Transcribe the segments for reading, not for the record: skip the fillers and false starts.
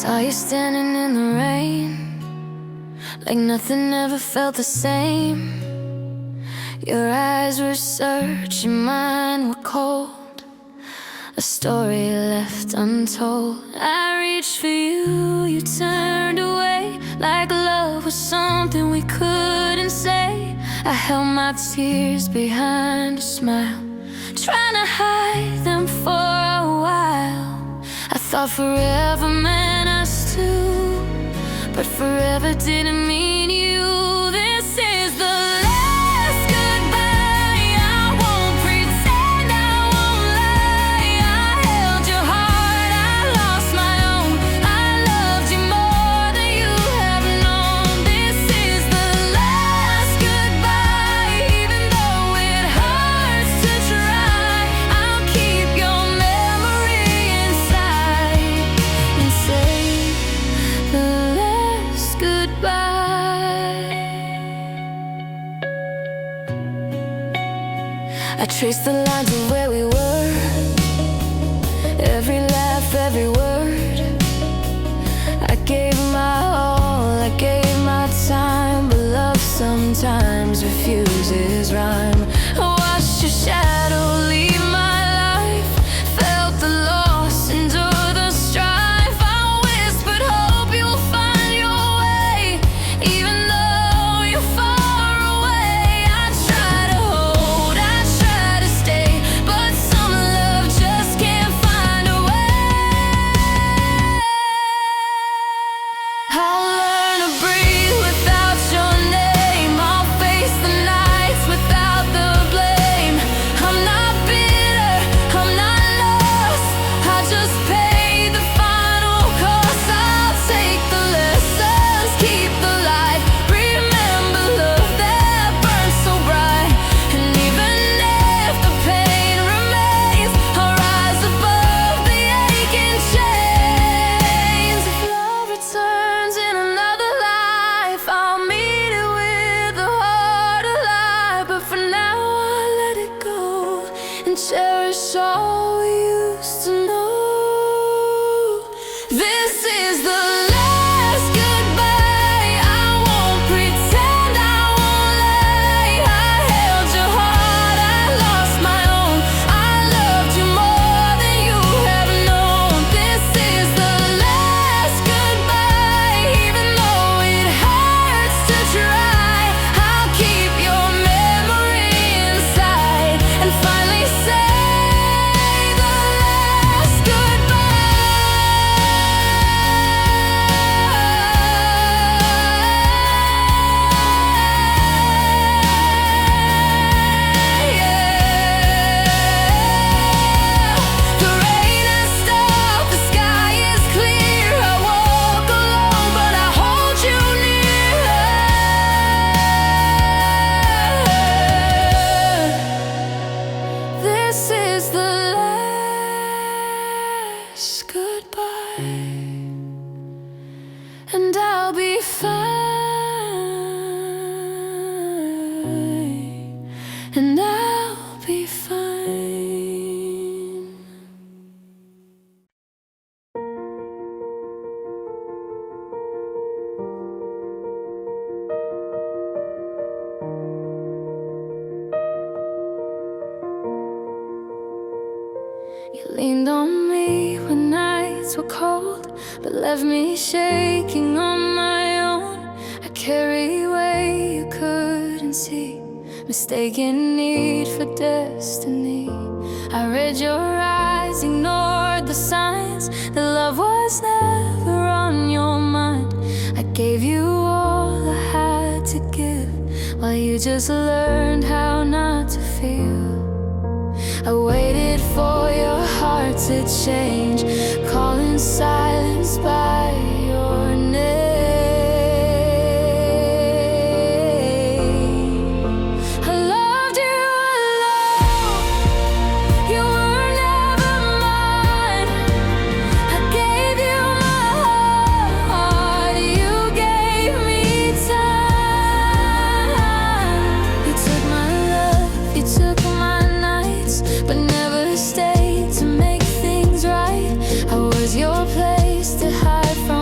Saw you standing in the rain, like nothing ever felt the same. Your eyes were searching, mine were cold, a story left untold. I reached for you, you turned away, like love was something we couldn't say. I held my tears behind a smile, trying to hide them for a while. I thought forever meant us two, but forever didn't mean you. This is the last goodbye. I won't pretend, I won't lie. I held your heart, I lost my own. I loved you more than you have known. This is the last goodbye. Even though it hurts to try, I'll keep your memory inside and say the last goodbye. I traced the lines of where we were, every laugh, every word. I gave my all, I gave my time, but love sometimes refuses rhyme. I watched your shadow leave my life, felt the loss, endured the strife. I whispered hope you'll find your way, even though you're far away. I try to hold, I try to stay, but some love just can't find a way. I'll learn to breathe without your name, I'll face the nights without the blame. I'm not bitter, I'm not lost, I just paid the final cost. I'll take the lessons, keep the light, remember love that burns so bright. And even if the pain remains, I'll rise above the aching chains. If love returns in another life, I'll meet it with a heart alive. But for now I let it go and cherish all we used to know. This is the last goodbye. I won't pretend, I won't lie. I held your heart, I lost my own. I loved you more than you have known. This is the last goodbye. Even though it hurts to try, I'll keep your memory inside and finally say the last goodbye. The rain has stopped, the sky is clear. I walk alone, but I hold you near. This is the last goodbye, and I'll be fine, and I'll be fine. You leaned on me when nights were cold, but left me shaking on my own. I carry weight you couldn't see, mistaken need for destiny. I read your eyes, ignored the signs that love was never on your mind. I gave you all I had to give, while you just learned how not to feel. I waited for your heart to change, calling silence by your name. I loved you alone, you were never mine. I gave you my heart, you gave me time. You took my love, you took my nights, but never stayed to make things right. I was your place to hide from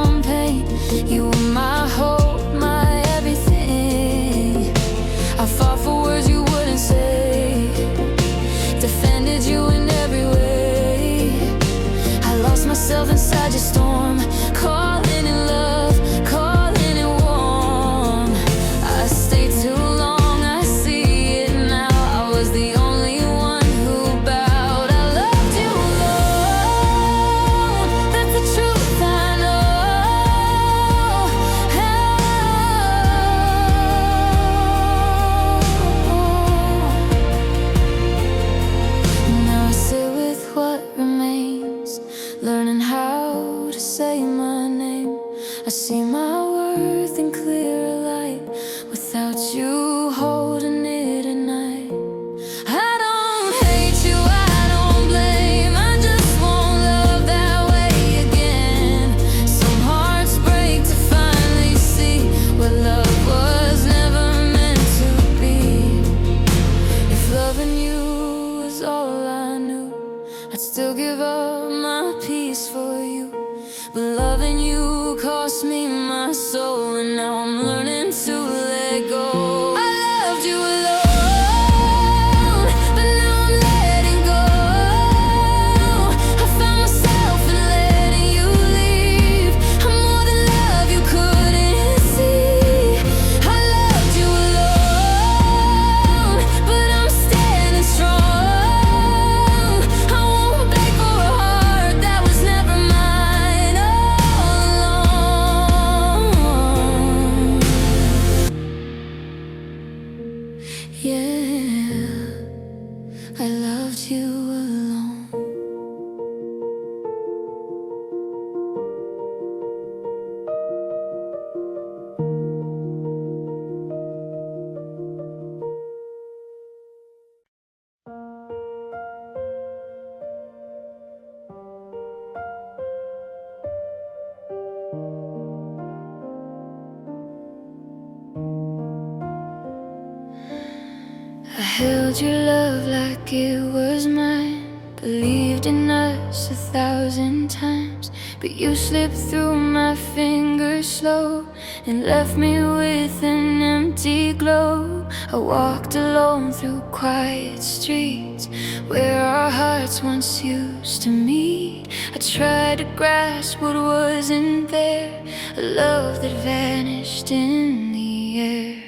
I held your love like it was mine, believed in us 1,000 times, but you slipped through my fingers slow and left me with an empty glow. I walked alone through quiet streets where our hearts once used to meet. I tried to grasp what wasn't there, a love that vanished in the air.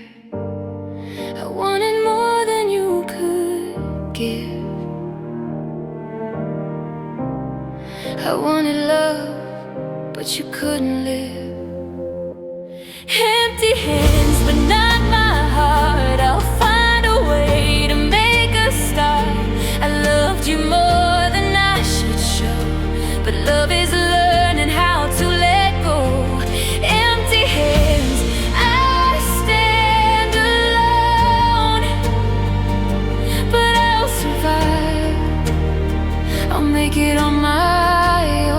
I wanted more than you could give. I wanted love, but you couldn't live. Empty hands, but not my heart. I'll find a way to make a start. I loved you more than I should show, but love is learning how to let go. Empty hands, I stand alone, but I'll survive. I'll make it on my own.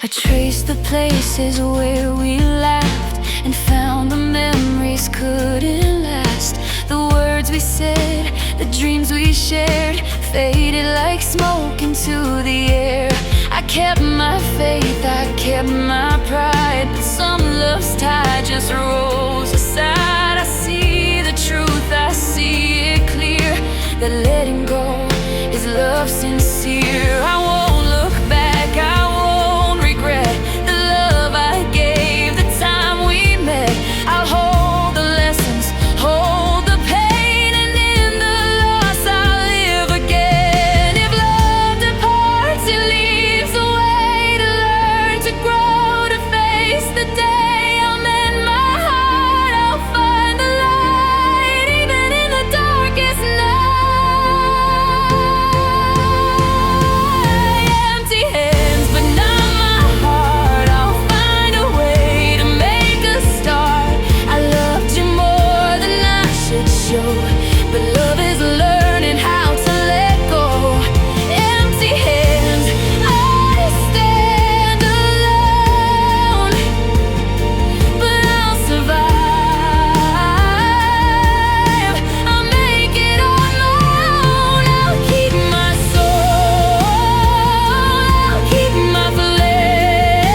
I traced the places where we laughed and found the memories couldn't last. The words we said, the dreams we shared, faded like smoke into the air. I kept my faith, I kept my pride, but some love's tide just rolls aside. I see the truth, I see it clear, that letting go is love sincere. I won't look back, I won't regret the love I gave, the time we met. I'll hold the lessons, hold the pain, and in the loss I'll live again. If love departs, it leaves a way to learn, to grow, to face the day. I'll mend my heart, I'll find the light, even in the darkest night. Empty hands, but not my heart. I'll find a way to make a start. I loved you more than I should show, but love is learning how to let go. Empty hands, I stand alone, but I'll survive. I'll make it on my own. I'll keep my soul, I'll keep my flame,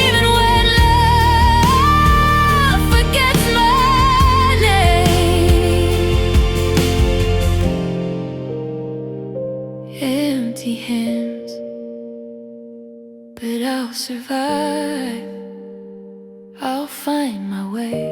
even when love forgets my name. Empty hands, but I'll survive. I'll find my way.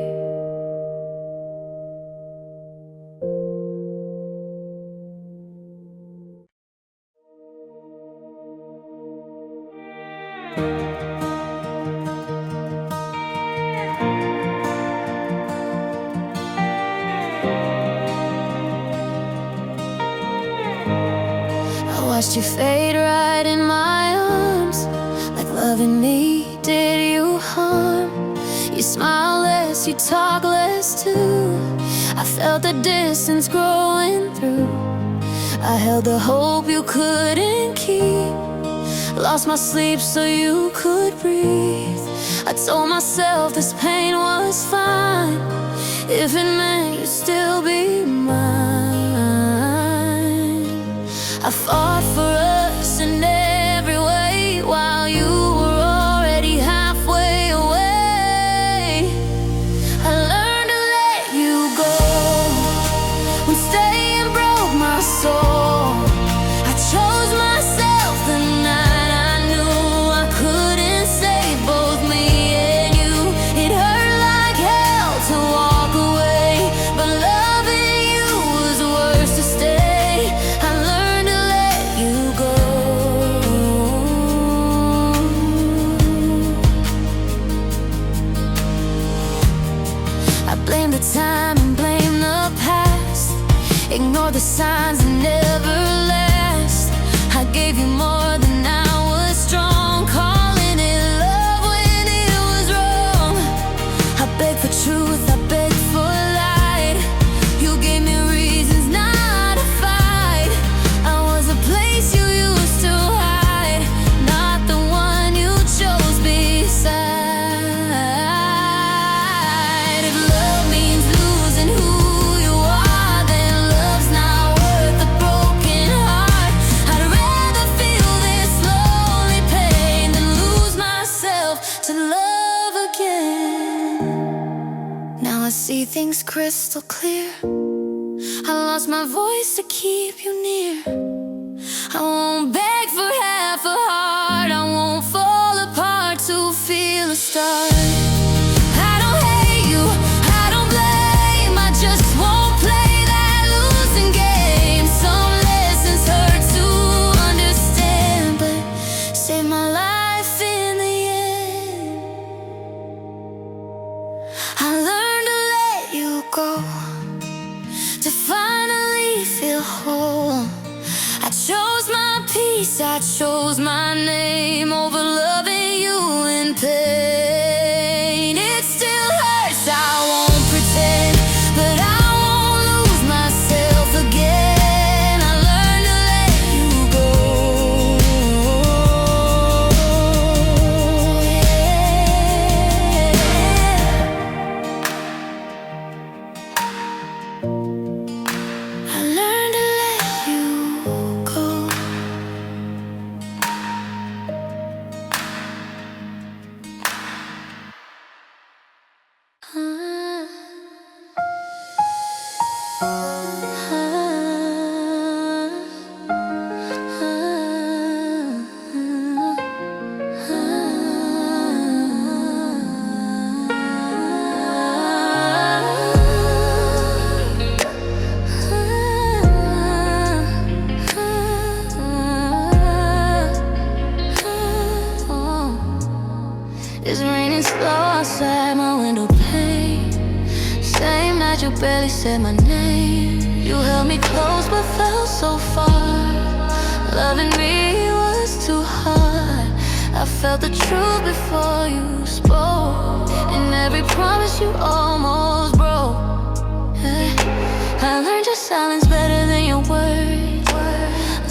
I watched you fade right in my arms, like loving me did you harm. You smile less, you talk less too. I felt the distance growing through. I held the hope you couldn't keep, lost my sleep so you could breathe. I told myself this pain was fine, if it meant you'd still be mine. I fought for us in every way while you were already halfway away. I learned to let you go when staying broke my soul. I chose myself the night I knew I couldn't save both me and you. It hurt like hell to walk away, but loving you was worse to stay. I learned to let you go. I blame the time and blame the past, ignore the signs that never last. I gave you more than I was strong, calling it love when it was wrong. I begged for truth, I begged for light. You gave me reasons not to fight. I was a place you used to hide, not the one you chose beside. everything's crystal clear. I lost my voice to keep you near. I won't beg for half a heart. I won't fall apart to feel a start. I don't hate you, I don't blame. I just won't play that losing game. Some lessons hurt to understand, but save my life in the end. I learned to let you go, to finally feel whole. I chose my peace, I chose my name over loving you in pain. It still hurts, I won't pretend, but I won't lose myself again. I learned to let you go, I learned to let you go. It's raining slow outside my window pane. Same night you barely said my name. You held me close but felt so far. Loving me was too hard. I felt the truth before you spoke, and every promise you almost broke. I learned your silence better than your words.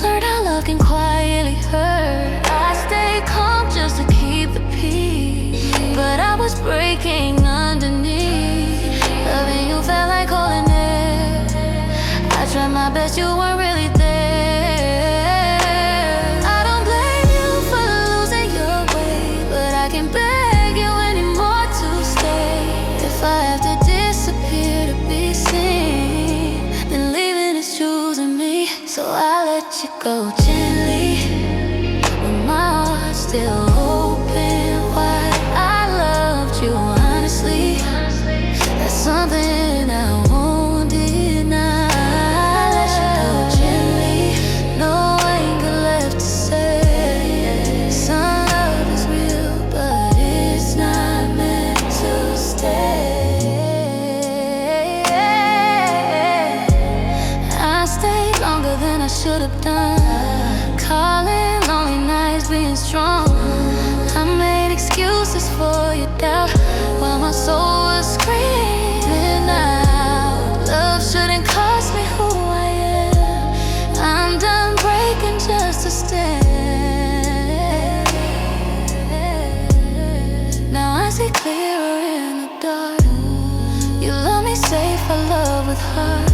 Learned how love can quietly hurt. I stayed calm just to keep the peace, but I was breaking underneath. Loving you felt like holding air. I tried my best, you weren't really there. I don't blame you for losing your way, but I can't beg you anymore to stay. If I have to disappear to be seen, then leaving is choosing me. So I let you go gently, with my heart still open wide. I loved you honestly, that's something I won't deny. I let you go gently, no anger left to say. Some love is real, but it's not meant to stay. I stayed longer than I should have done, calling lonely nights being strong. I made excuses for your doubt while my soul was screaming out. Love shouldn't cost me who I am. I'm done breaking just to stand. Now I see clearer in the dark. You love me safe, I love with heart.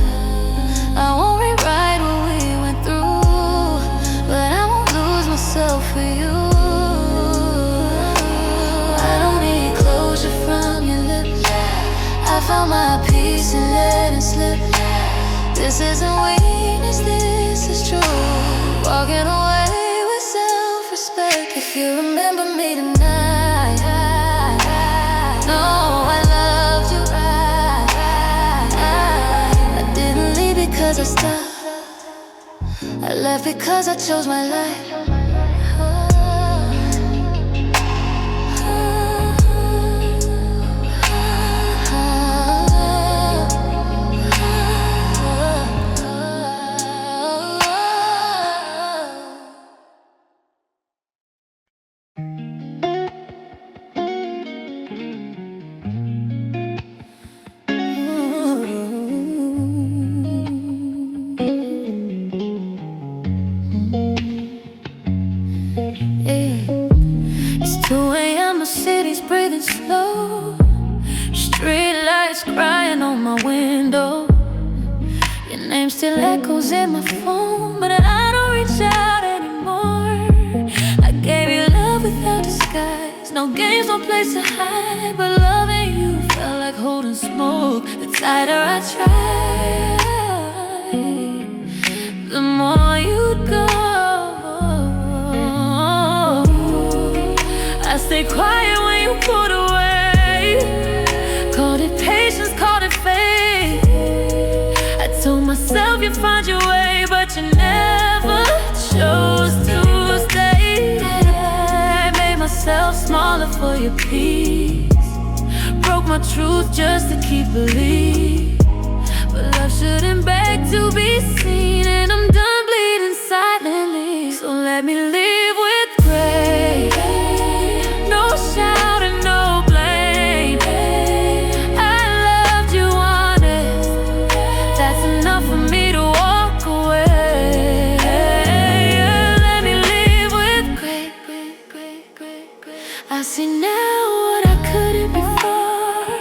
I won't rewrite what we went through, but I won't lose myself for you. I don't need closure from your lips. I found my peace in letting slip. This isn't weakness, this is true. Walking away with self-respect. If you remember me tonight, know I loved you right. I didn't leave because I stopped. I left because I chose my life. It's 2 a.m., the city's breathing slow. Street lights crying on my window. Your name still echoes in my phone, but I don't reach out anymore. I gave you love without disguise, no games, no place to hide, but loving you felt like holding smoke. The tighter I try, the more you'd go. I stay quiet when you pulled away. Called it patience, called it faith. I told myself you'd find your way, but you never chose to stay. I made myself smaller for your peace. Broke my truth just to keep belief. But love shouldn't beg to be seen, and I'm done bleeding silently. So let me live with grace. No shouting, no blame. I loved you honest. That's enough for me to walk away. Let me live with grace. I see now what I couldn't before.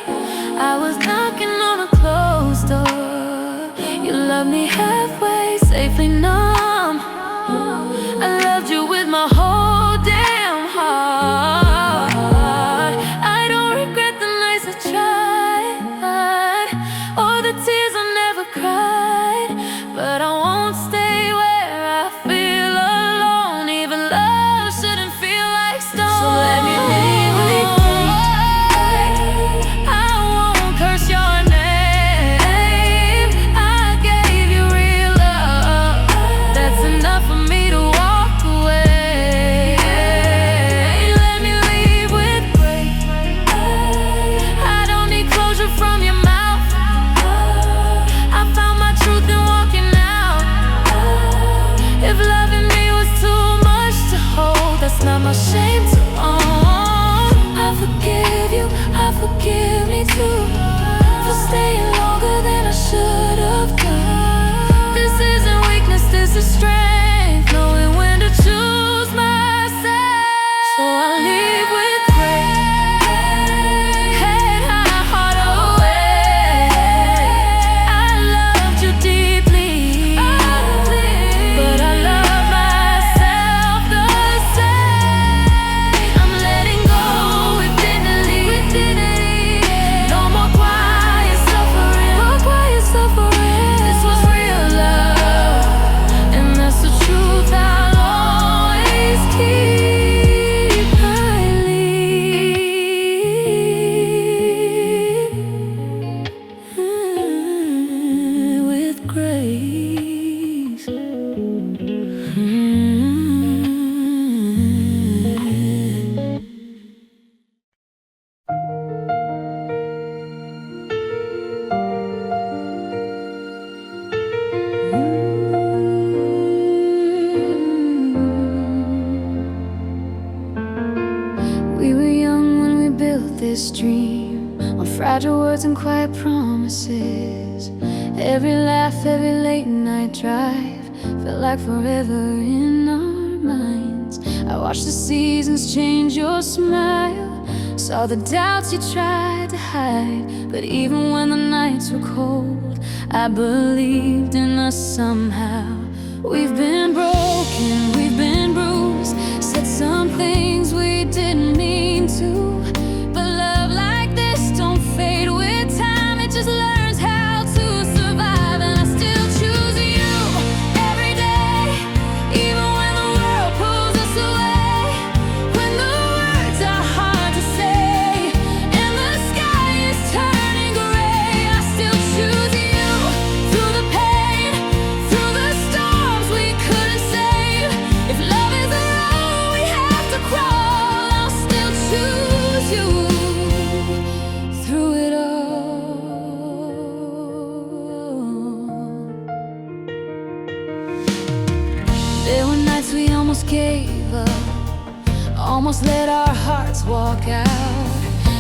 I was knocking on a closed door. You loved me halfway, safely numb. I loved you with my whole damn heart. I don't regret the nights I tried, or the tears I never cried. But I won't stay where I feel alone. Even love shouldn't feel like stone. So let me live with grace. I won't curse your name. I gave you real love. That's enough for me to walk away. Let me leave with grace. I don't need closure from your mouth. I found my truth in walking out. If loving me was too much to hold, that's not my shame to own. I forgive you, I forgive me too, for staying longer than I should have done. This isn't weakness, this is strength, knowing when to choose myself. So I leave with grace, head high, heart away. I loved you deeply, but I love myself the same. I'm letting go with dignity. No more quiet suffering. This was real love, and that's the truth I'll always keep. I leave with grace. We were young when we built this dream, on fragile words and quiet promises. Every laugh, every late night drive felt like forever in our minds. I watched the seasons change your smile, saw the doubts you tried to hide. But even when the nights were cold, I believed in us somehow. We've been broken, we've been bruised, said some things we didn't mean to. But love like this don't fade with time, it just learns how to survive. And I still choose you every day, even when the world pulls us away. When the words are hard to say, and the sky is turning gray, I still choose you. Through the pain, through the storms we couldn't save. If love is the road we have to crawl, I'll still choose you. Through it all, there were nights we almost gave up, almost let our hearts walk out.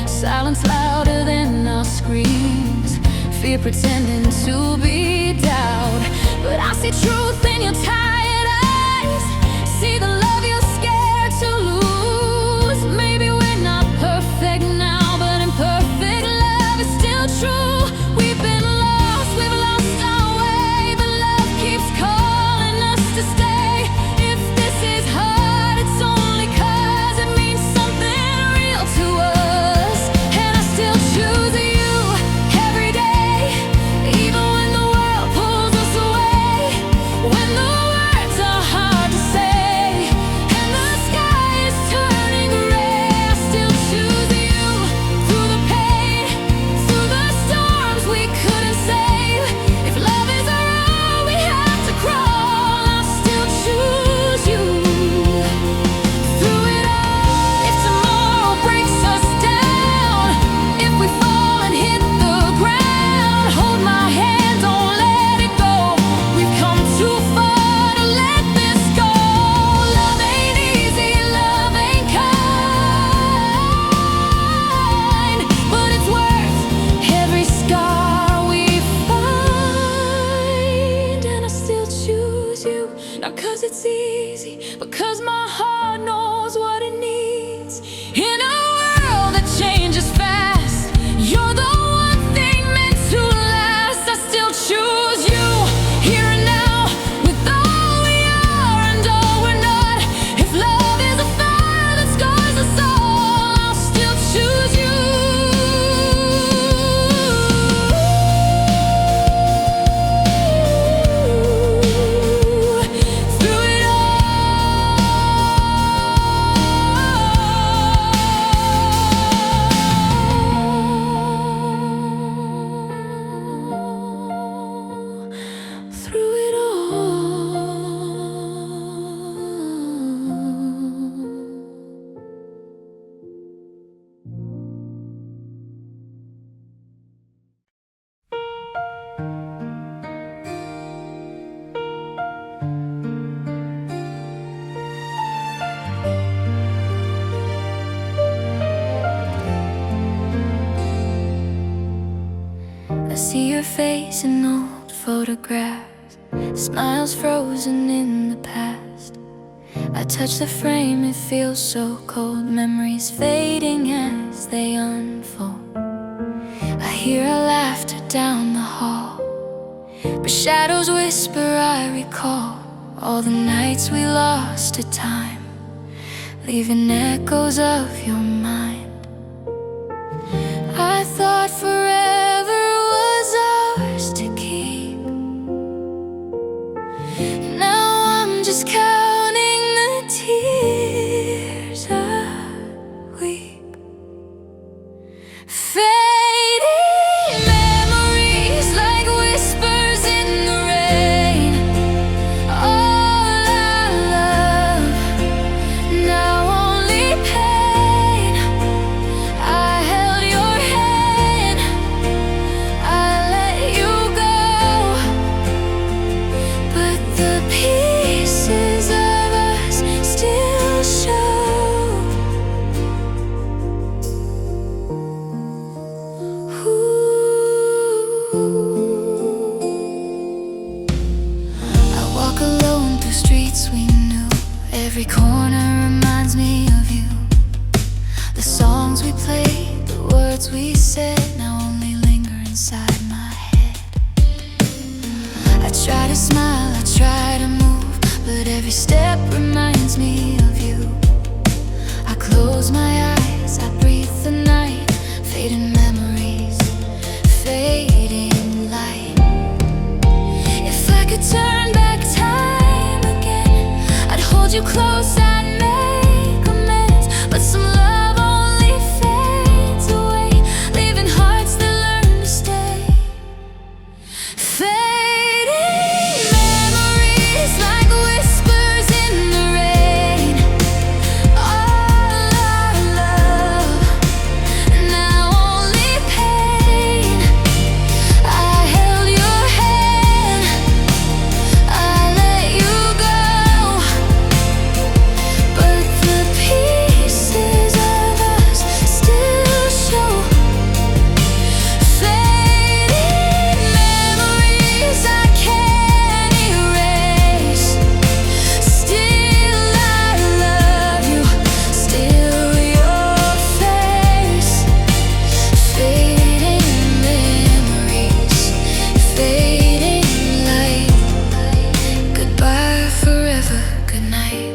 Silence louder than our screams, fear pretending to be doubt. But I see truth in your tired eyes, see the love you're scared to lose. Maybe we're not perfect now, but imperfect love is still true. We've been lost, we've lost our way, but love keeps calling us to stay. If this is hard, it's only 'cause it means something real to us. And I still choose you See your face in old photographs, smiles frozen in the past. I touch the frame, it feels so cold. Memories fading as they unfold. I hear a laughter down the hall, but shadows whisper I recall all the nights we lost to time, leaving echoes of your mind. I thought forever was ours to keep. Now I'm just counting the tears I weep. Fading memories like whispers in the rain. All our love, now only pain. I held your hand, I let you go, but the pieces of us still show. I walk alone through streets we knew. Every corner reminds me of you. The songs we played, the words we said, now only linger inside my head. I try to smile, I try to move, but every step reminds me of you. I close my eyes, I breathe the night, fading memories, fading light. If I could turn back time again, I'd hold you close, I'd make amends. But some love only fades away, leaving hearts that learn to stay. Fading memories like whispers in the rain. All our love, now only pain. I held your hand, I let you go, but the pieces of us still show. Fading memories I can't erase. Still I love you, still your face. Fading memories, fading light. Goodbye forever, good night.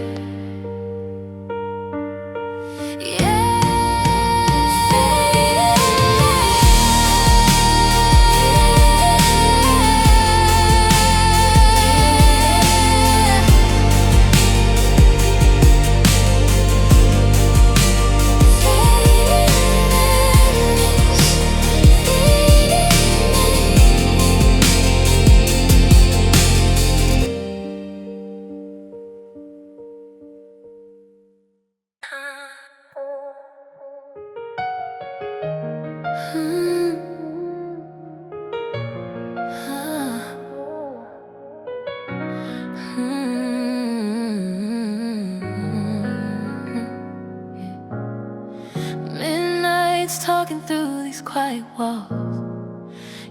Midnight's talking through these quiet walls.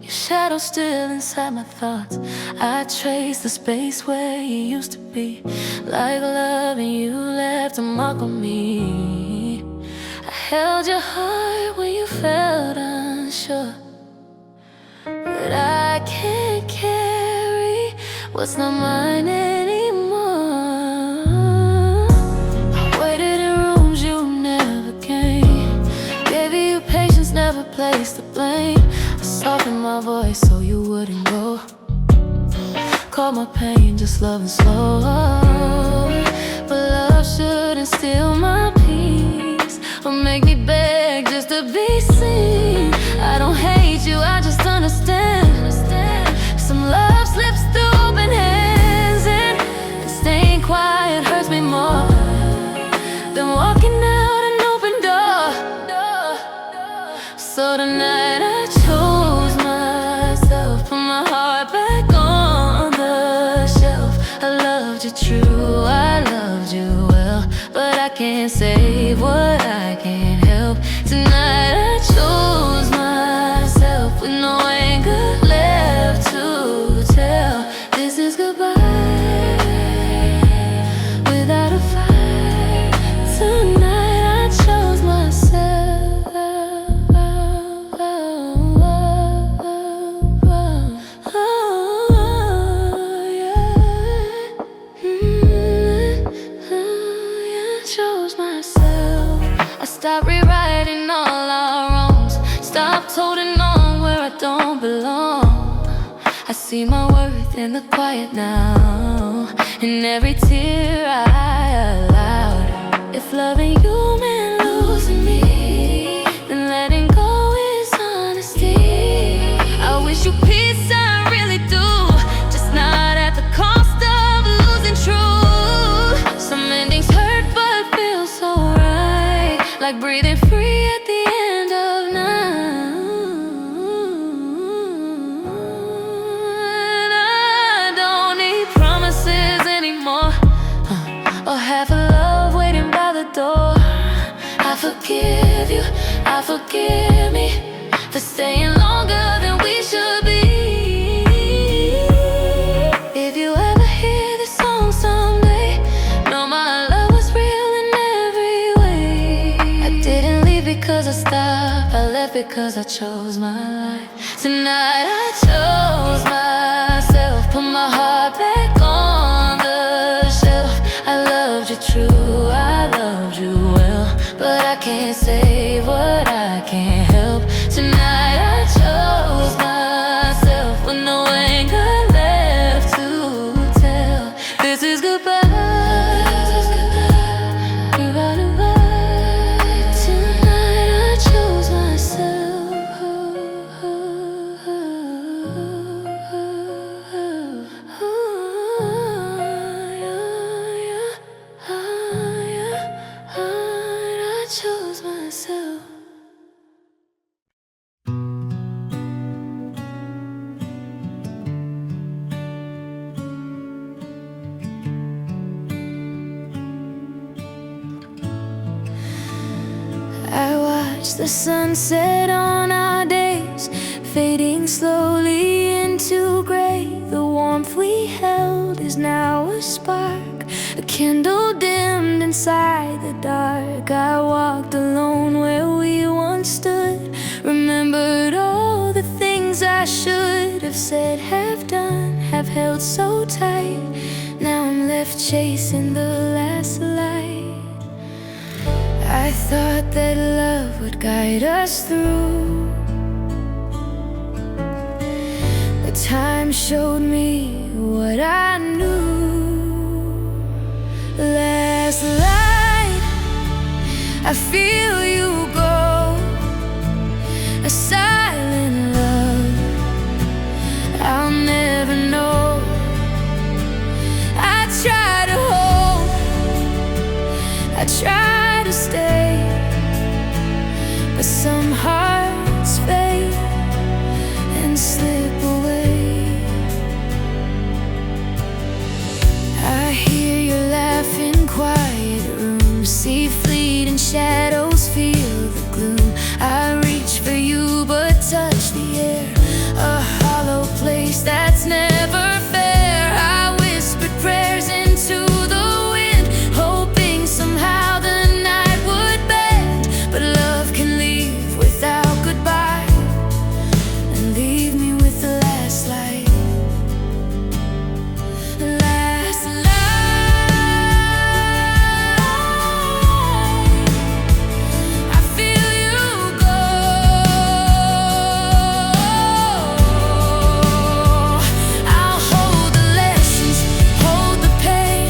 Your shadow still inside my thoughts. I trace the space where you used to be. Like love and you left a mark on me. I held your heart when you felt unsure, but I can't carry what's not mine anymore. I waited in rooms you never came, gave you patience, never placed the blame. I softened my voice so you wouldn't go, caught my pain, just loving slow. But love shouldn't steal my peace or make me beg just to be seen. I don't hate you, I just understand. Some love slips through open hands, and staying quiet hurts me more than walking out an open door. So tonight I chose myself, put my heart back on the shelf. I loved you true, I loved you well, but I can't save what I can't help. Tonight I chose myself with no anger chose myself. I stopped rewriting all our wrongs, stopped holding on where I don't belong. I see my worth in the quiet now, in every tear I allowed. If loving you meant losing me, then letting go is honesty. I wish you peace, I really do, just not at the cost of losing truth. Some endings hurt but feel so right, like breathing free at the end of night. I don't need promises anymore, or half a love waiting by the door. I forgive you, I forgive me for staying longer than we should be. If you ever hear this song someday, know my love was real in every way. I didn't leave because I stopped, I left because I chose my life. Tonight I chose myself, put my heart back on the shelf. I loved you true, I loved you well, but I can't save what I can't help. Tonight I chose myself with no anger left to tell. This is goodbye. Goodbye, goodbye. Tonight I chose myself. I chose myself. I watch the sunset on our days, fading slowly into gray. The warmth we held is now a spark, a candle dimmed inside the dark. I walked alone where we once stood, remembered all the things I should have said, have done, have held so tight. Now I'm left chasing the last light. I thought that love would guide us through, but time showed me what I knew. Last light, I feel you go, a silent love I'll never know. I try to hold, I try to stay, but some hearts fade and slip away. I hear you laugh in quiet rooms, see fleeting shadows, feel the gloom. I reach for you but touch the air, a hollow place that's never fair. I whispered prayers into the wind, hoping somehow the night would bend. But love can leave without goodbye and leave me with the last light. Last light, I feel you go. I'll hold the lessons, hold the pain,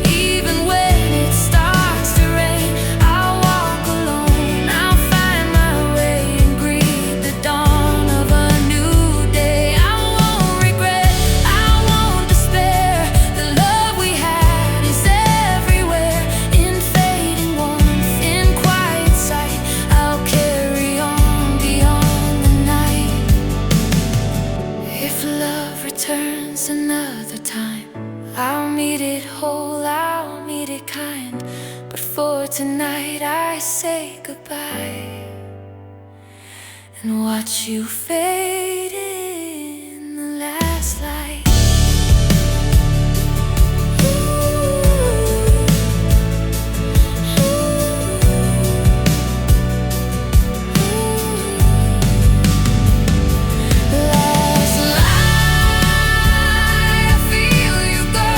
even when it starts to rain. I'll walk alone, I'll find my way and greet the dawn of a new day. I won't regret, I won't despair. The love we had is everywhere, in fading warmth, in quiet sight. I'll carry on beyond the night. If love returns another time, I'll meet it whole, I'll meet it kind. But for tonight I say goodbye and watch you fade in the last light. Last light, I feel you go,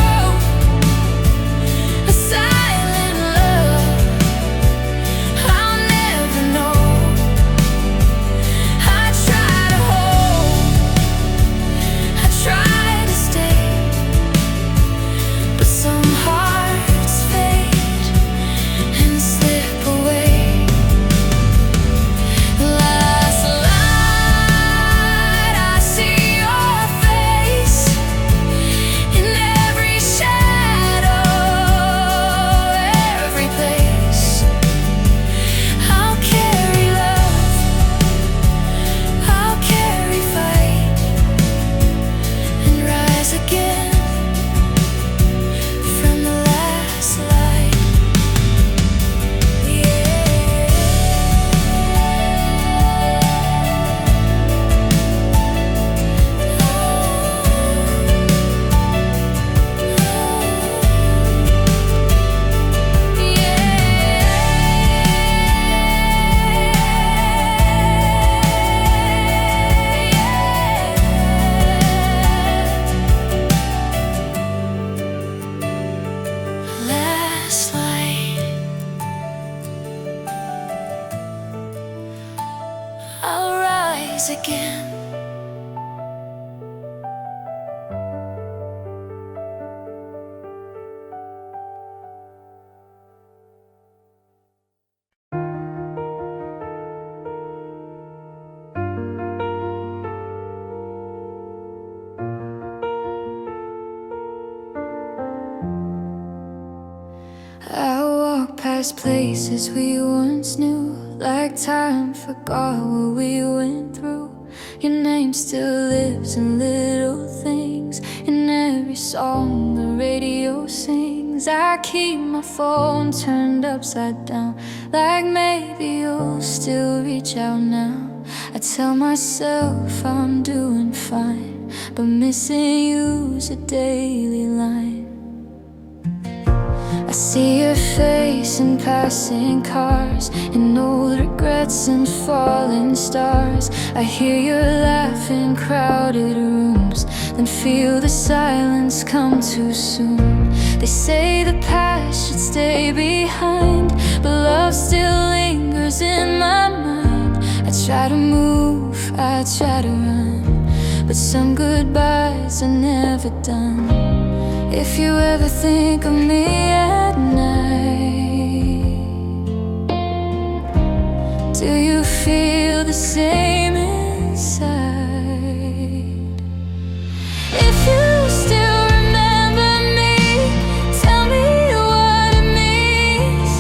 a silent love us again. I walk past places we once knew, like time forgot what we went through. Your name still lives in little things, in every song the radio sings. I keep my phone turned upside down, like maybe you'll still reach out now. I tell myself I'm doing fine, but missing you's a daily line. I see your face in passing cars, in old regrets and falling stars. I hear your laugh in crowded rooms, then feel the silence come too soon. They say the past should stay behind, but love still lingers in my mind. I try to move, I try to run, but some goodbyes are never done. If you ever think of me at night, do you feel the same inside? If you still remember me, tell me what it means.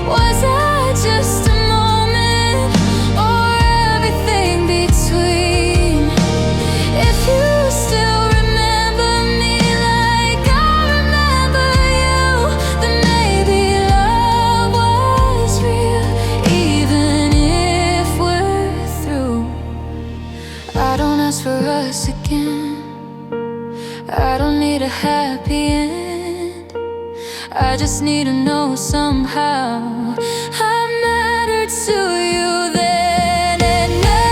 Was I just a moment, or everything between? If you still remember me like I remember you, then maybe love was real, even if we're through. I don't ask for us again, I don't need a happy end. I just need to know somehow I mattered to you then and now.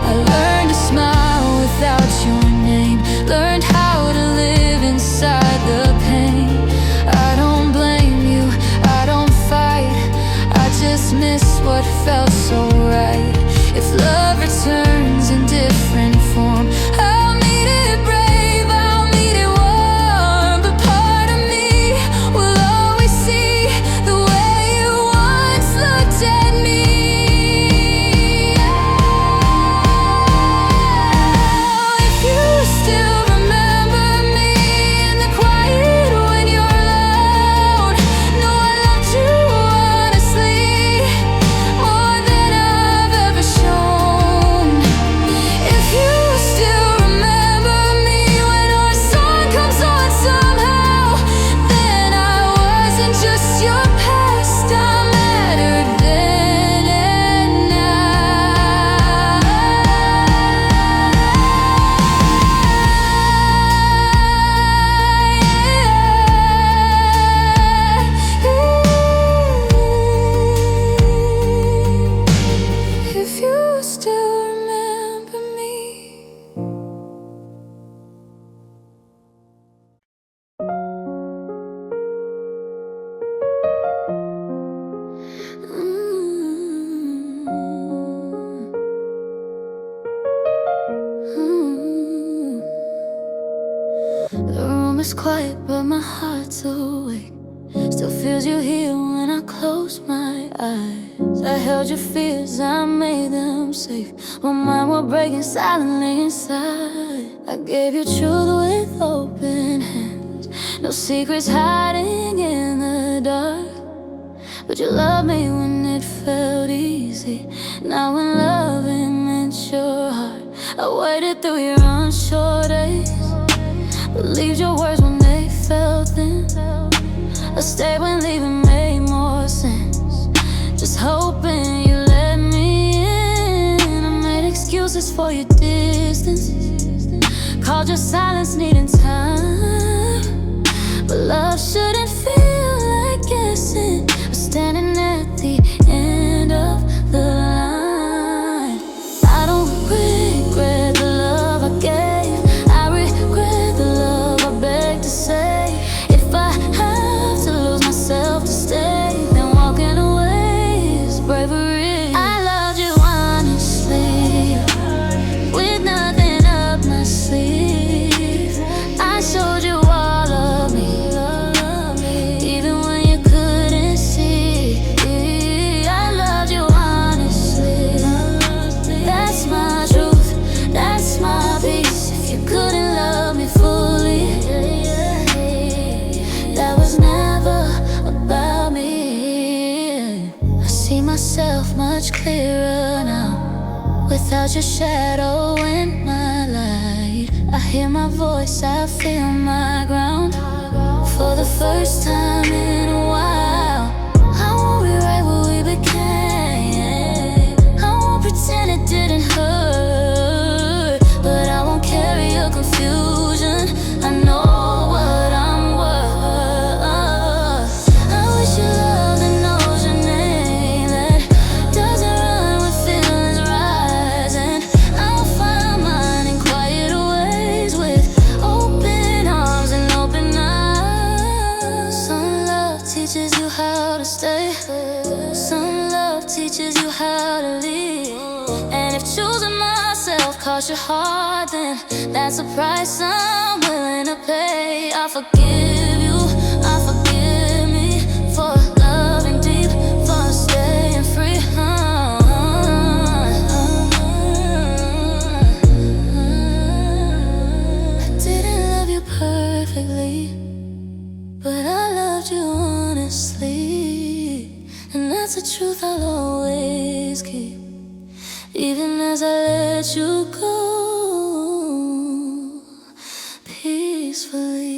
I learned to smile without your name, learned how to live inside the pain. I don't blame you, I don't fight, I just miss what felt so right. If love returns in different form, I'll meet it brave, I'll meet it warm. But part of me will always see the way you once looked at me. If you still remember me in the quiet when you're alone, know I loved you honestly, more than I've ever shown. If you still remember me when our song comes on somehow, then I wasn't just your past, I mattered then and now. If you still remember me. The room is quiet, but my heart's awake. Still feels you here when I close my eyes. I held your fears, I made them safe, while mine were breaking silently inside. I gave you truth with open hands, no secrets hiding in the dark. But you loved me when it felt easy, now when loving meant your heart. I waited through your unsure days, believed your words when they felt thin. I stayed when leaving made more sense, just hoping you let me in. I made excuses for your distance, called your silence needing time. But love shouldn't feel like guessing, or standing at the end of the line. I don't regret the love I gave, I without your shadow in my light. I hear my voice, I feel my ground. For the first time in a while, I won't rewrite what we became. I won't pretend it didn't hurt, but I won't carry your confusion. I know what I'm worth. I wish you love that knows your name, that doesn't run when feelings rise. And I'll find mine in quiet ways, with open arms and open eyes. Some love teaches you how to stay, some love teaches you how to leave. And if choosing myself costs your heart, then that's a price I'm willing to pay. I forgive you, I forgive me for loving deep, for staying free. I didn't love you perfectly, but I loved you honestly. And that's a truth I'll always keep, even as I let you go peacefully.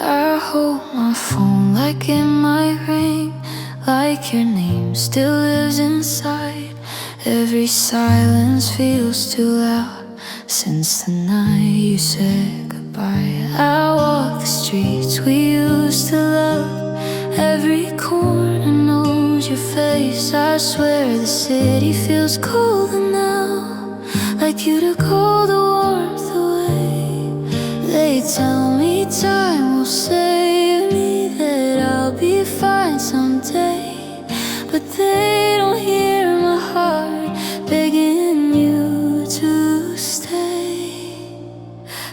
I hold my phone like it might ring, like your name still lives inside. Every silence feels too loud since the night you said goodbye. I walk the streets we used to love, every corner knows your face. I swear the city feels colder now, like you took all the warmth away. They tell me time will save me, that I'll be fine someday, but they don't hear my heart begging you to stay.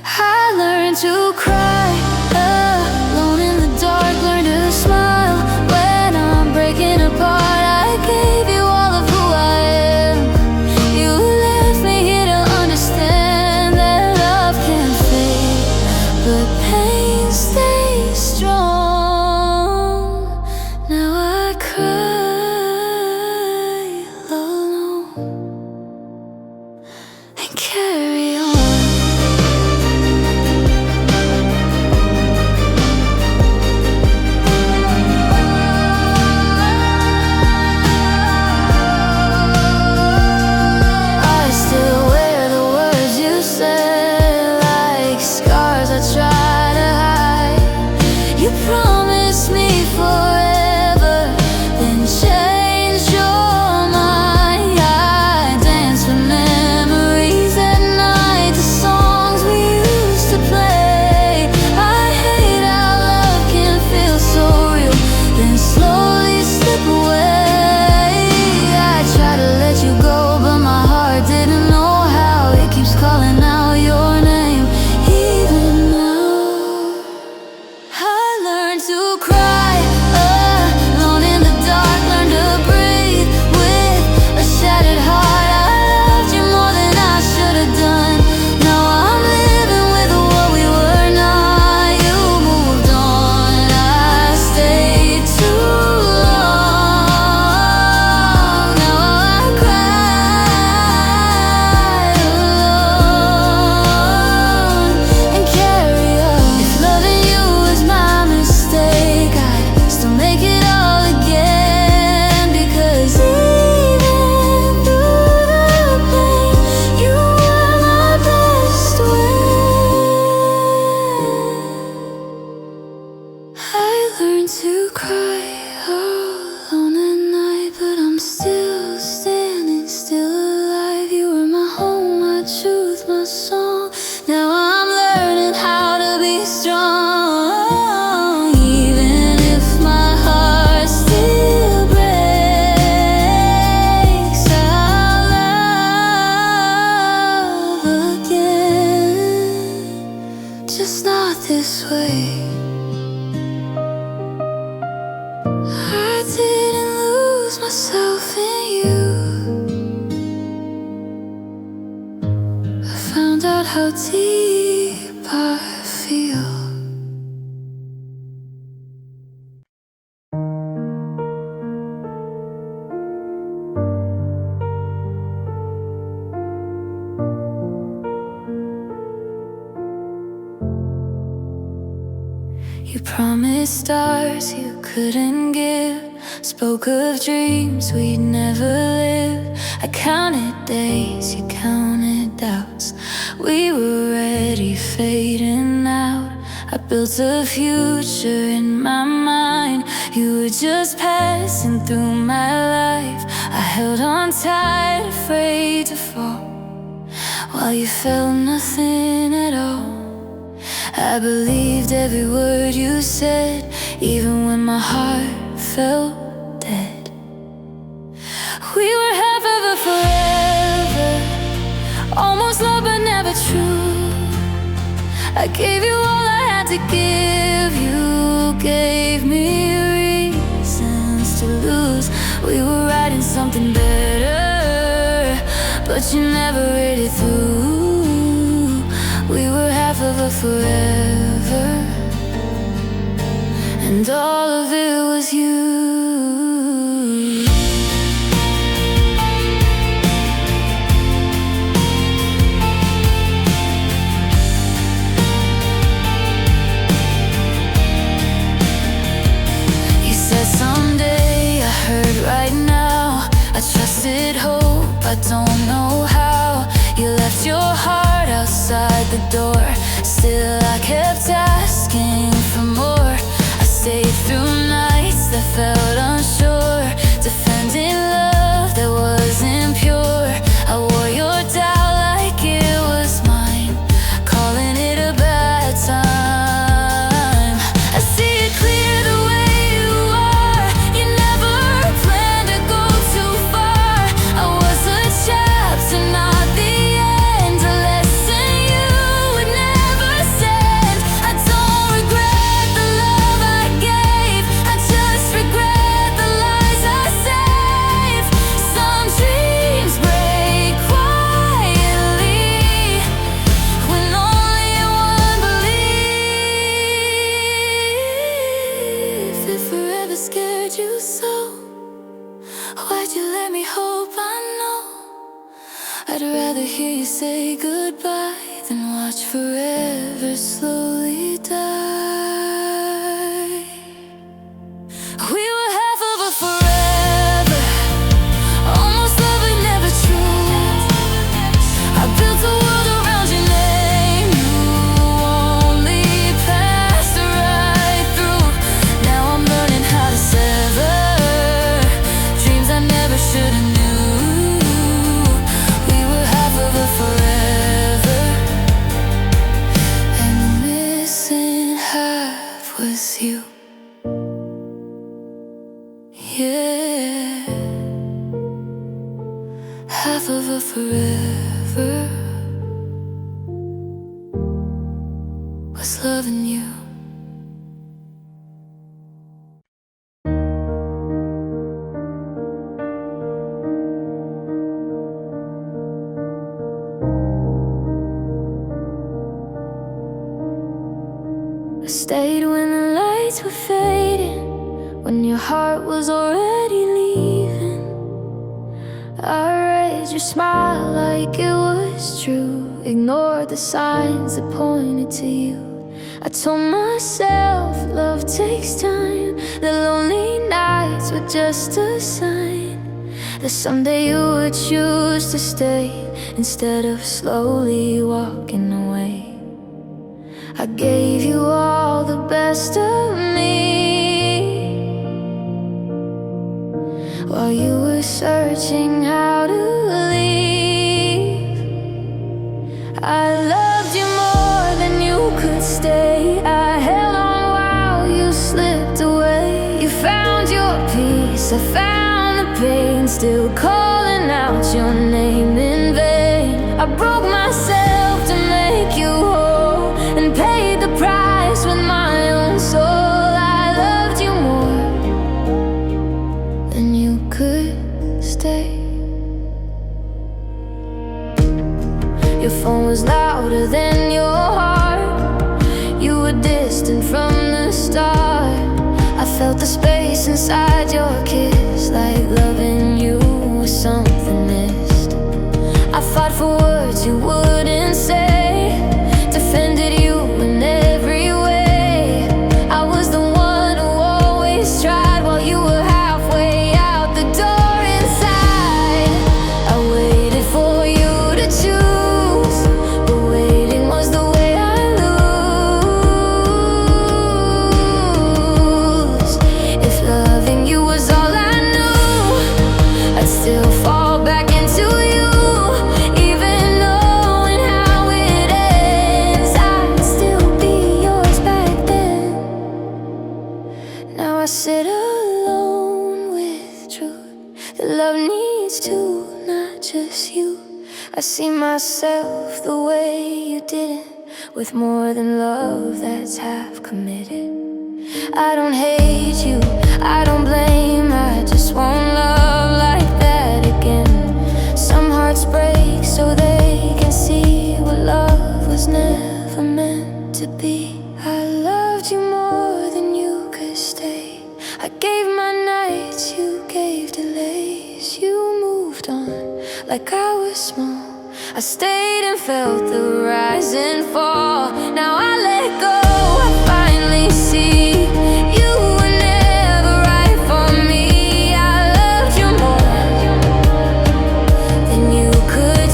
I learned to cry alone in the dark, learn to smile when I'm breaking apart. I gave you all of who I am. You left me here to understand that love can fade, but pain stays strong. Now I cry alone and carry on. I still wear the words you said, like scars I try to hide. You promised me forever, then changed your mind. I dance with memories at night, the songs we used to play. I hate how love can feel so real, then slowly slip away. I try to let you go, but my heart didn't know how. It keeps calling out your name, even now. I learned to cry alone in the dark, learn to breathe with a shattered heart. I loved you more than I should have done. Now I'm living with what we were not. You moved on, I stayed too long. Now I cry alone and carry on. If loving you is my mistake, I'd still make it all again, because even through the pain, you were my best friend. I learned to cry alone at night, but I'm still standing, still alive. You were my home, my truth, my song. Now I'm learning how to be strong, even if my heart still breaks. I'll love again, just not this way. I didn't lose myself in you. how deep I feel. You promised stars you couldn't give, spoke of dreams we'd never live. I counted days, you counted doubts. We were ready, fading out. I built a future in my mind. You were just passing through my life. I held on tight, afraid to fall, while you felt nothing at all. I believed every word you said, even when my heart felt dead. We were half of a forever, almost love but never true. I gave you all I had to give. You gave me reasons to lose. We were writing something better, but you never read it through. We were half of a forever, and all of it was you. You said someday, I heard right now. I trusted hope, I don't know how. You left your heart outside the door. Still I kept asking for more. I stayed through nights that felt unsure, defending love that wasn't pure. I wore your doubt like it was mine, calling it a bad time. I see it clear the way you are. You never planned to go too far. I was a chapter, not the end, a lesson you would never send. I don't regret the love I gave, I just regret the lies I saved. Some dreams break quietly when only one believes. If forever scared you so, why'd you let me hope? I know I'd rather hear you say goodbye than watch forever slowly die. We were half of a forever, almost love but never true. I built a world around your name. You only passed right through. Now I'm learning how to sever dreams I never should've knew. We were half of a forever, and the missing half was you. Yeah, half of a forever was loving you. I stayed when the lights were fading, when your heart was already leaving. I read your smile like it was true, ignored the signs that pointed to you. I told myself love takes time, the lonely nights were just a sign that someday you would choose to stay instead of slowly walking away. I gave you all the best of me while you were searching how to leave. I loved you more than you could stay. I held on while you slipped away. You found your peace, I found the pain, still calling out your name in vain. I broke myself to make you whole and paid the price with my own soul. I loved you more than you could stay. Your phone was louder than your heart. You were distant from the start. I felt the space inside your kiss, like loving you was something missed. I fought for words you wouldn't say, defended you in every way. I was the one who always tried while you were halfway out the door inside. I waited for you to choose, but waiting was the way I lose. If loving you was all I knew, I'd still fall back into you. Even knowing how it ends, I'd still be yours back then. Now I sit alone with truth that love needs two, not just you. I see myself the way you didn't, with more than love that's half committed. I don't hate you, I don't blame, I just won't love like that again. Some hearts break so they can see what love was never meant to be. I loved you more than you could stay. I gave my nights, you gave delays. You moved on like I was small. I stayed and felt the rise and fall. Now I let go, I finally see you were never right for me. I loved you more than you could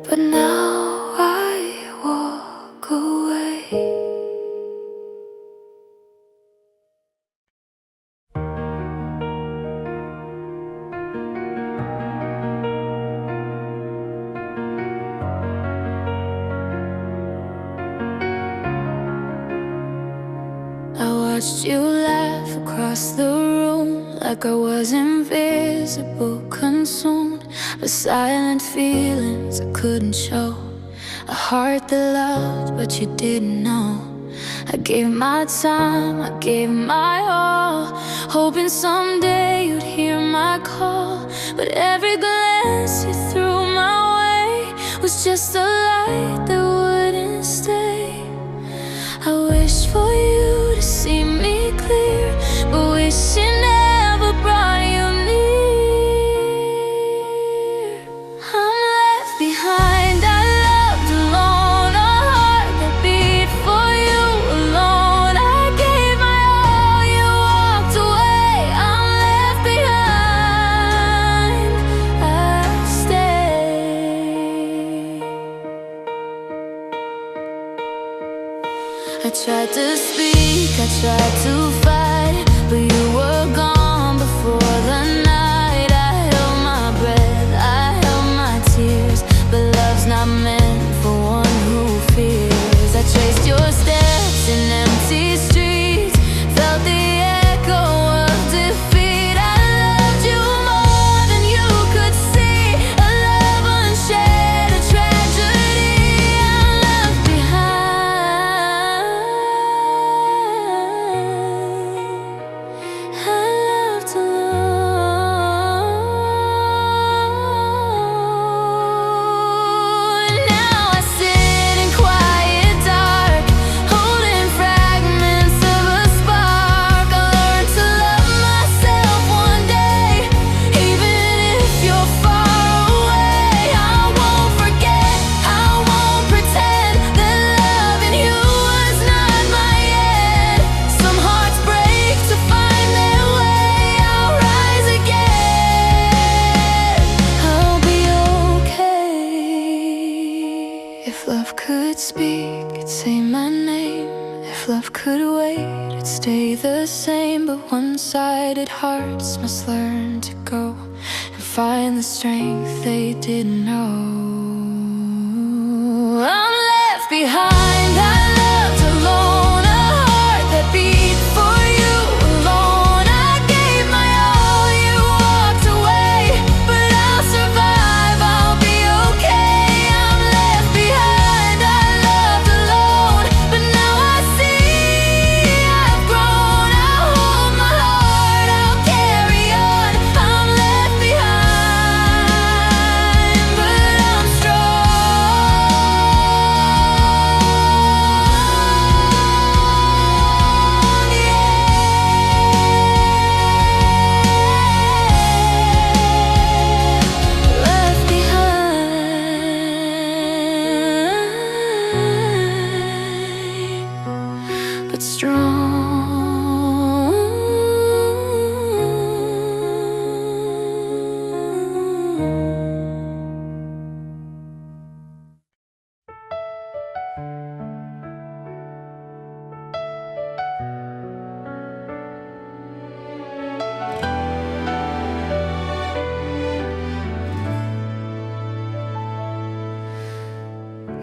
but now I walk away. I watched you laugh across the room like I was invisible, consumed by silent feelings I couldn't show. A heart that loved but you didn't know. I gave my time, I gave my all, hoping someday you'd hear my call. But every glance you threw my way was just a light that wouldn't stay. I wish for you to see me clear, but wish you never brought you near. I'm left behind, I loved alone, a heart that beat for you alone. I gave my all, you walked away. I'm left behind, I'll stay. I tried to speak, I tried to fight, but you were gone before the night. I held my breath, I held my tears, but love's not meant for one who fears. I traced your steps in empty streets, felt the echo of defeat. I loved you more than you could see, a love unshared, a tragedy. I'm left behind, I loved alone. Now I sit in quiet dark, holding fragments of a spark. I learned to love myself one day, even if you're far away. I won't forget, I won't pretend that loving you was not my end. Some hearts break to find their way. I'll rise again, I'll be okay. If love could speak, it'd say my name. If love could wait, it'd stay the same. But one-sided hearts must learn to go and find the strength they didn't know. I'm left behind, I loved alone, a heart that beat for you alone. I gave my all, you walked away, but I'll survive, I'll be okay. I'm left behind, I loved alone, but now I see I've grown. I'll hold my heart, I'll carry on. I'm left behind, but I'm strong, yeah. Left behind, but strong.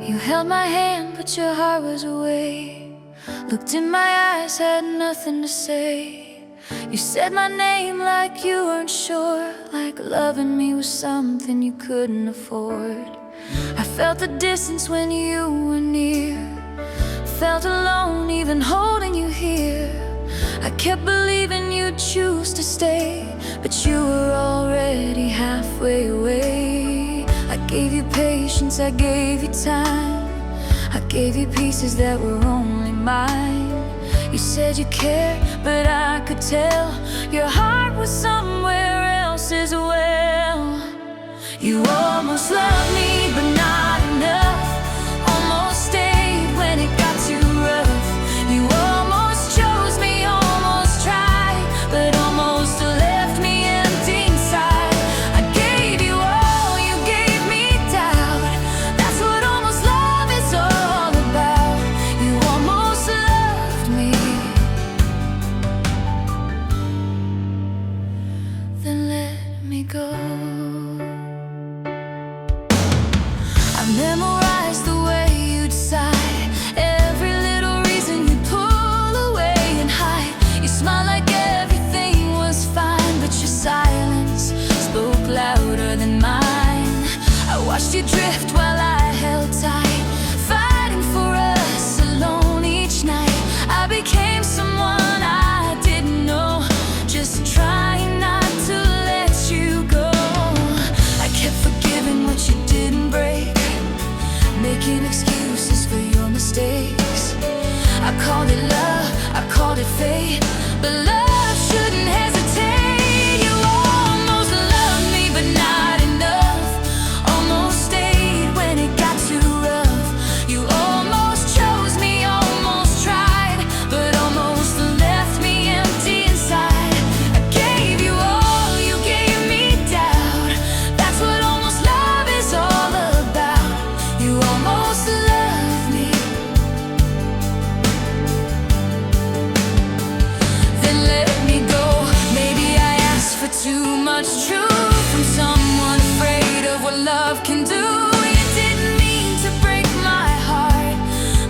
You held my hand, but your heart was away. Looked in my eyes, had nothing to say. You said my name like you weren't sure, like loving me was something you couldn't afford. I felt the distance when you were near, felt alone even holding you here. I kept believing you'd choose to stay, but you were already halfway away. I gave you patience, I gave you time, I gave you pieces that were only mine. You said you cared, but I could tell your heart was somewhere else as well. You almost loved me, but not enough. Almost stayed when it got too rough. You almost chose me, almost tried, but almost left me empty inside. I gave you all, you gave me doubt. That's what almost love is all about. You almost loved me, then let me go. I memorized the way you'd sigh, every little reason you'd pull away and hide. You smiled like everything was fine, but your silence spoke louder than mine. I watched you drift while I held tight, fighting for us alone each night. I became someone I didn't know, just trying not to let you go. I kept forgiving what you didn't break, making excuses for your mistakes. I called it love, I called it fate, but love shouldn't hesitate. You almost loved me, but not enough. Almost stayed when it got too rough. You almost chose me, almost tried, but almost left me empty inside. I gave you all, you gave me doubt. That's what almost love is all about. You almost loved me, then let me go. Maybe I asked for too much truth from someone afraid of what love can do. You didn't mean to break my heart,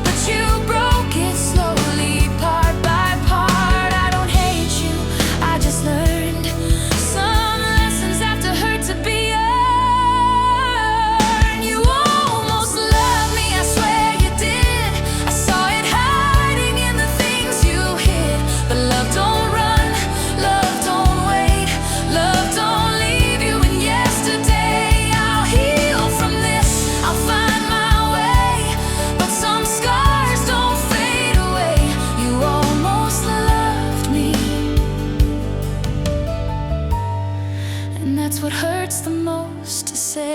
but you broke it slowly, part by part. I don't hate you, I just learned some lessons have to hurt to be earned. You almost loved me, I swear you did. I saw it hiding in the things you hid. But love don't run, love don't wait, love don't leave you in yesterday. I'll heal from this, I'll find my way, but some scars don't fade away. You almost loved me, and that's what hurts the most to say.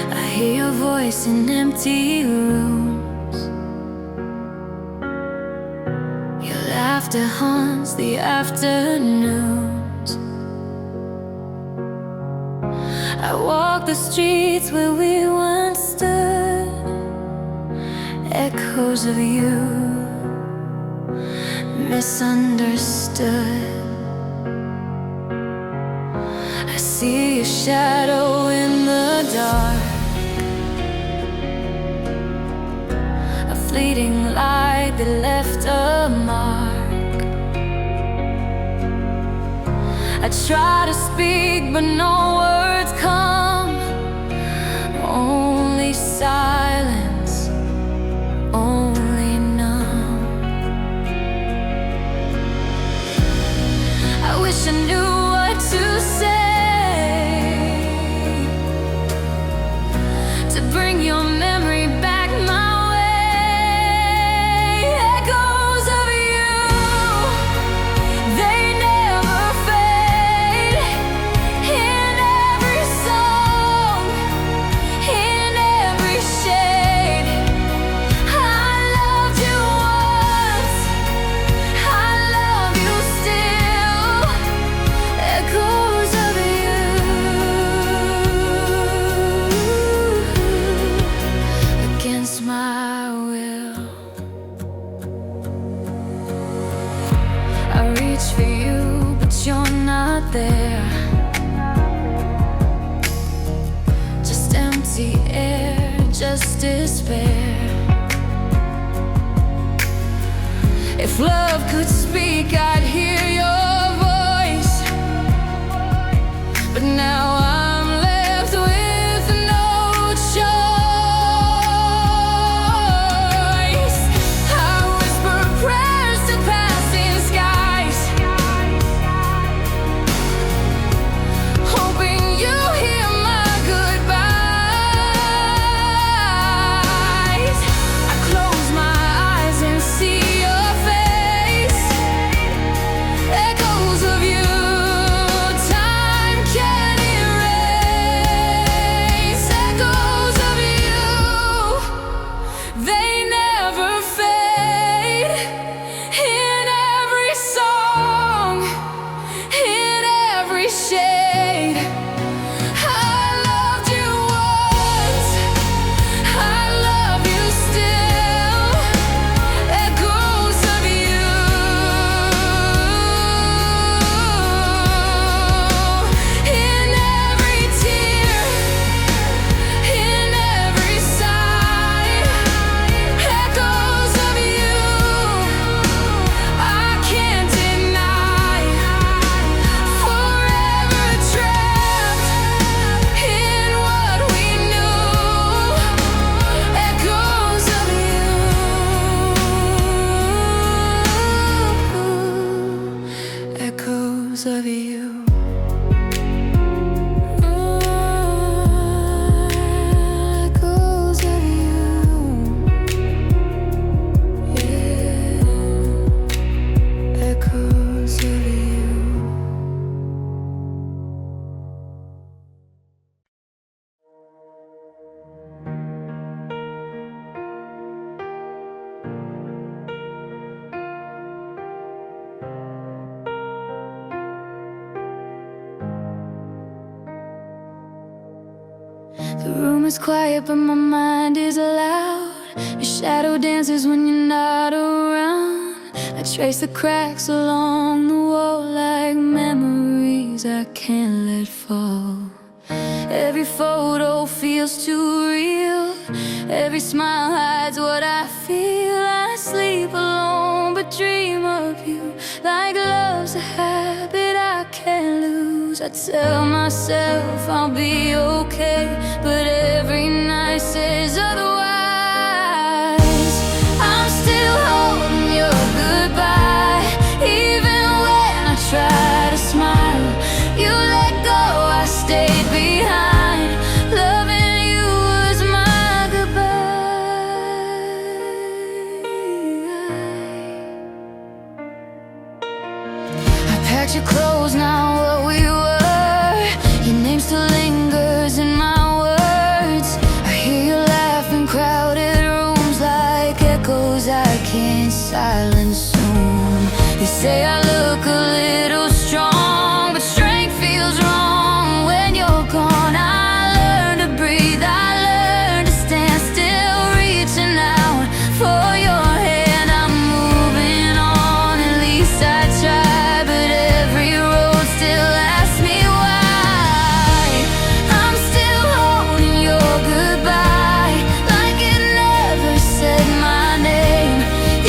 I hear your voice in empty rooms. Your laughter haunts the afternoons. I walk the streets where we once stood, echoes of you, misunderstood. I see a shadow in the dark, a fleeting light that left a mark. I try to speak but no words come, only silence, only numb. I wish I knew what to say to bring your memory back my way. Echoes of you, they never fade. In every song, in every shade. I loved you once, I love you still. Echoes of you, against my will. I reach for you, but you're not there. Just empty air, just despair. If love could speak, I'd hear your voice. But now I'm left with no choice. I whisper prayers to passing skies, hoping you hear my goodbyes. I close my eyes and see your face. Echoes of you, time can erase. Echoes of you, they never fade. In every song, in every shade. I loved you once, I love you still. Echoes of you, in every tear, in every sigh. Echoes of you, I can't deny. Forever trapped in what we knew. Echoes of you, echoes of you. Echoes of you, yeah. Echoes of you. The room is quiet, but my mind is loud. Your shadow dances when you're not around. I trace the cracks along the wall like memories I can't let fall. Every photo feels too real. Every smile hides what I feel. I sleep alone but dream of you. Like love's a habit I can't lose. I tell myself I'll be okay, but every night says otherwise. I'm still holding your goodbye, even when I try to smile. You let go, I stayed behind. Loving you was my goodbye. I packed your clothes, now what we were. Your name still lingers in my words. say I look a little strong, but strength feels wrong when you're gone. I learn to breathe, I learn to stand still, reaching out for your hand. I'm moving on, at least I try, but every road still asks me why. I'm still holding your goodbye like it never said my name.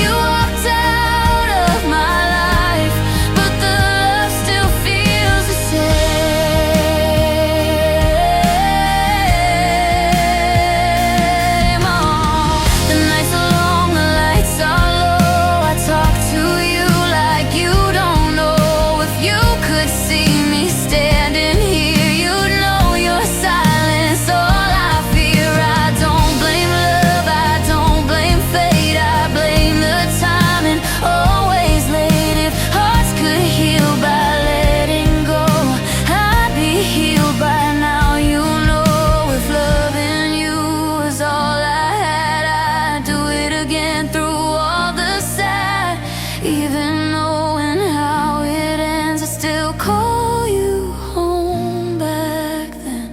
You walked out of my life, but the love still feels the same. Oh, the nights are long, the lights are low. I talk to you like you don't know. If you could see me standing here, you'd know your silence all I fear. I don't blame love, I don't blame fate, I blame the timing, always late. If hearts could heal by letting go, I'd be healed by now. You know, if loving you was all I had, I'd do it again through all the sad. Even knowing how it ends, I still call you home back then.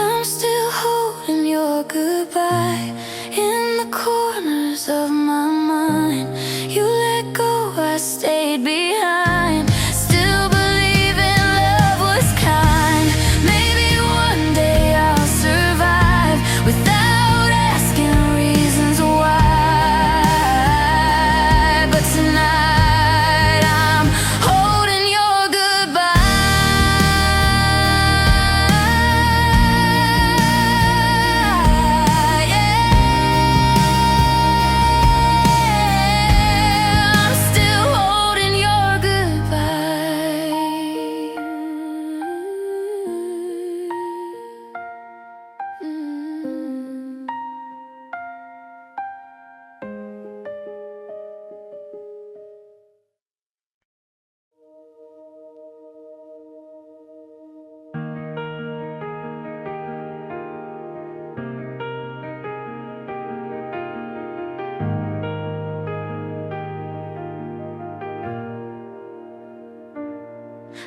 I'm still holding your goodbye in the corners of my mind. You let go, I stayed behind. Still believing love was kind. Maybe one day I'll survive without asking reasons why. But tonight I'm holding your goodbye. Yeah, I'm still holding your goodbye.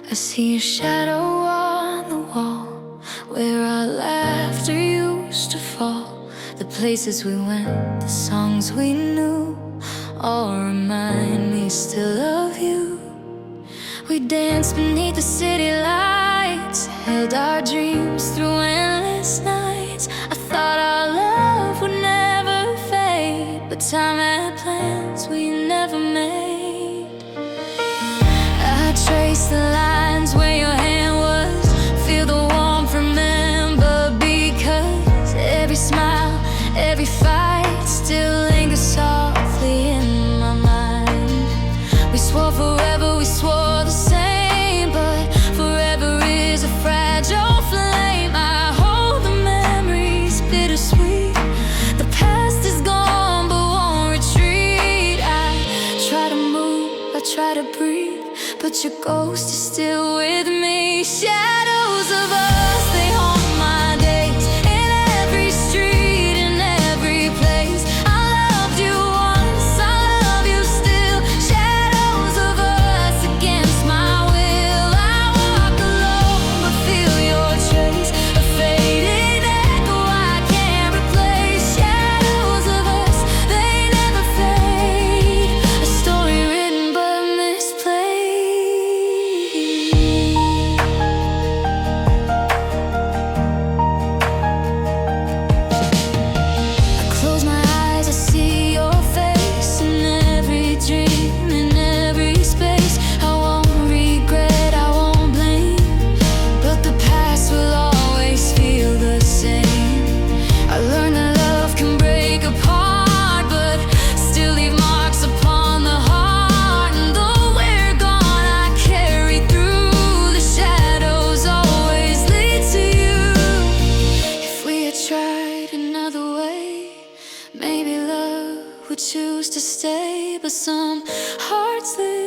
I see a shadow on the wall where our laughter used to fall. The places we went, the songs we knew, all remind me still of you. We danced beneath the city lights, held our dreams through endless nights. I thought our love would never fade, but time had plans we never made. I trace the lines where your hand was, feel the warmth, remember, because every smile, every fight still lingers softly in my mind. We swore forever, we swore the same, but forever is a fragile flame. I hold the memories bittersweet. The past is gone but won't retreat. I try to move, I try to breathe, but your ghost is still with me. Shadows of us, they haunt my days, in every street, in every place. I loved you once, I love you still. Shadows of us against my will. I walk alone but feel your trace, a faded echo I can't replace. Shadows of us, they never fade, a story written but misplaced. I close my eyes, I see your face in every dream, in every space. I won't regret, I won't blame, but the past will always feel the same. I learned that love can break apart, but still leave marks upon the heart. And though we're gone, I carry through. The shadows always lead to you. If we had tried another way, maybe love would choose to stay. But some hearts live